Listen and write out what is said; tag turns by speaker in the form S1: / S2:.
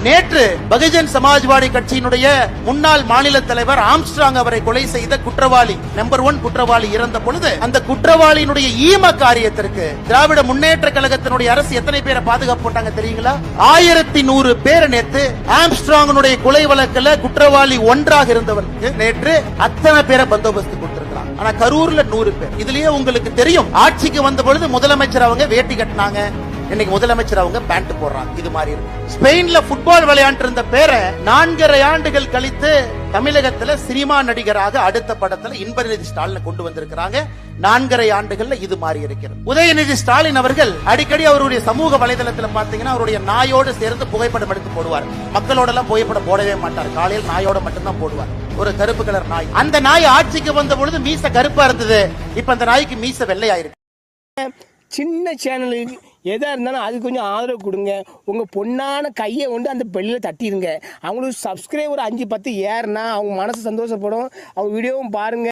S1: நேற்று பகுஜன் சமாஜ்வாடி கட்சியினுடைய முன்னாள் மாநில தலைவர் ஆம்ஸ்ட்ராங் அவரை கொலை செய்த குற்றவாளி நம்பர் 1 குற்றவாளி இறந்த பொழுது அந்த குற்றவாளியினுடைய ஈம காரியத்திற்கு திராவிட முன்னேற்ற கழகத்தினுடைய அரசு எத்தனை பேரை பாதுகாப்பு போட்டாங்க தெரியுங்களா? 1100 பேர். நேற்று ஆம்ஸ்ட்ராங்கினுடைய கொலை வழக்கில் குற்றவாளி 1ஆக இருந்தவருக்கு நேற்று அத்தனை பேரை பந்தோபஸ்து கொடுத்திருக்கிறாங்க. ஆனா கரூர்ல 100 பேர். இதுலயே உங்களுக்கு தெரியும், ஆட்சிக்கு வந்த பொழுது முதலமைச்சர் அவங்க வேட்டி கட்டினாங்க, இன்னைக்கு முதலமைச்சர் அவங்க பேண்ட் போடுறாங்க. இது மாதிரி இருக்கு. ஸ்பெயின்ல ஃபுட்பால் விளையாண்டு இருந்த பேரை 4.5 ஆண்டுகள் கழித்து தமிழகத்துல சினிமா நடிகராக அடுத்த படத்துல இன்பநிதி ஸ்டாலின் கொண்டு வந்திருக்கிறாங்க. 4.5 ஆண்டுகள்ல இது மாறி இருக்கிறது. உதயநிதி ஸ்டாலின் அவர்கள் அடிக்கடி அவருடைய சமூக வலைதளத்தில் பாத்தீங்கன்னா அவருடைய நாயோடு சேர்ந்து புகைப்படம் எடுத்து போடுவார். மக்களோட எல்லாம் புகைப்படம் போடவே மாட்டார். காலையில் நாயோட மட்டும்தான் போடுவார். ஒரு கருப்பு கலர் நாய். அந்த நாய் ஆட்சிக்கு வந்த பொழுது மீச கருப்பா இருந்தது. இப்ப அந்த நாய்க்கு மீச வெள்ளையாயிருக்கு.
S2: சின்ன சேனலுக்கு எதாக இருந்தாலும் அது கொஞ்சம் ஆதரவு கொடுங்க. உங்கள் பொண்ணான கையை கொண்டு அந்த பெல்லில் தட்டிடுங்க. அவங்களுக்கு சப்ஸ்கிரைபர் 5-10 ஏறுனா அவங்க மனசு சந்தோஷப்படும். அவங்க வீடியோவும் பாருங்கள்.